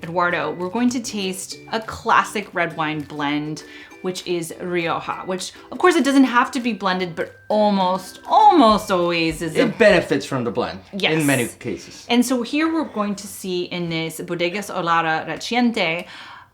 Eduardo, we're going to taste a classic red wine blend, which is Rioja, which of course it doesn't have to be blended, but almost always is. It benefits from the blend in many cases. And so here we're going to see in this Bodegas Olarra Reciente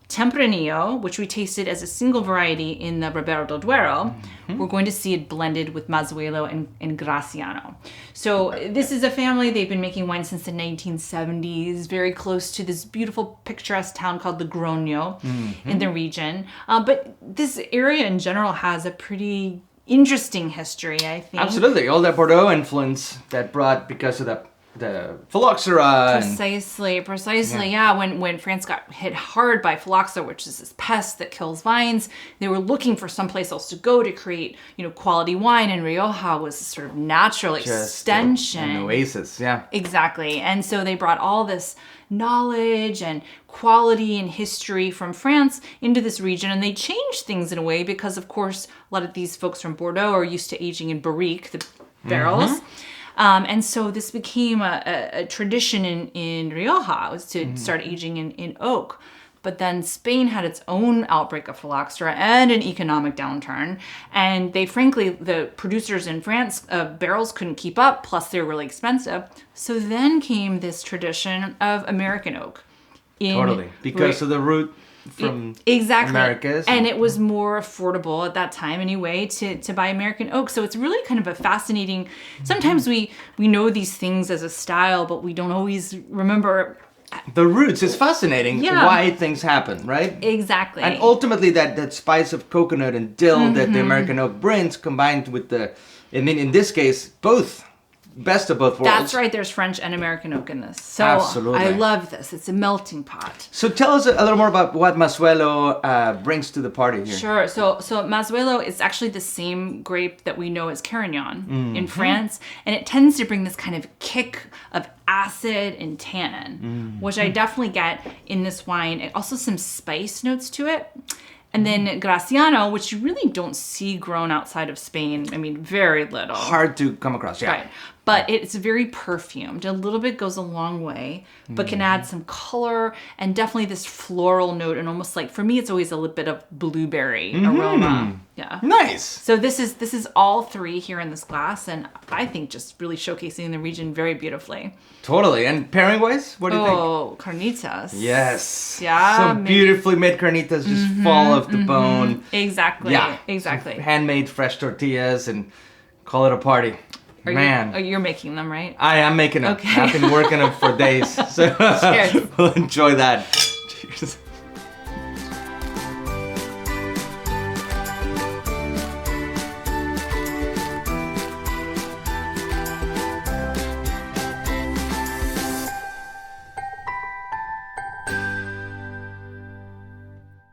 Tempranillo, which we tasted as a single variety in the Ribera del Duero, we're going to see it blended with Mazuelo and Graciano. So this is a family, they've been making wine since the 1970s, very close to this beautiful picturesque town called Logroño in the region. But this area in general has a pretty interesting history, I think. Absolutely, all that Bordeaux influence that brought because of the phylloxera. Precisely. Yeah. When France got hit hard by phylloxera, which is this pest that kills vines, they were looking for someplace else to go to create, quality wine, and Rioja was a sort of natural extension. An oasis, yeah. Exactly. And so they brought all this knowledge and quality and history from France into this region, and they changed things in a way because, of course, a lot of these folks from Bordeaux are used to aging in barrique, the barrels. And so this became a tradition in Rioja, was to start aging in oak. But then Spain had its own outbreak of phylloxera and an economic downturn. And the producers in France, barrels couldn't keep up, plus they were really expensive. So then came this tradition of American oak. Because of the root from Americas. And it was more affordable at that time anyway to buy American oak. So it's really kind of a fascinating, sometimes we know these things as a style, but we don't always remember the roots. Is fascinating why things happen, right? Exactly. And ultimately that spice of coconut and dill that the American oak brings, combined with in this case, both. Best of both worlds. That's right. There's French and American oak in this. So absolutely. I love this. It's a melting pot. So tell us a little more about what Mazuelo brings to the party here. Sure. So Mazuelo is actually the same grape that we know as Carignan in France. And it tends to bring this kind of kick of acid and tannin, which I definitely get in this wine. And also some spice notes to it. And then Graciano, which you really don't see grown outside of Spain. I mean, very little. Hard to come across, yeah. Right. But it's very perfumed. A little bit goes a long way, but can add some color and definitely this floral note. And almost like, for me, it's always a little bit of blueberry aroma. Yeah. Nice. So this is all three here in this glass. And I think just really showcasing the region very beautifully. Totally. And pairing-wise, what do you think? Oh, carnitas. Yes. Yeah. Some beautifully made carnitas just fall off the bone. Exactly. Yeah. Exactly. Some handmade fresh tortillas and call it a party. You're making them, right? I am making them. Okay. I've been working them for days. So we'll enjoy that.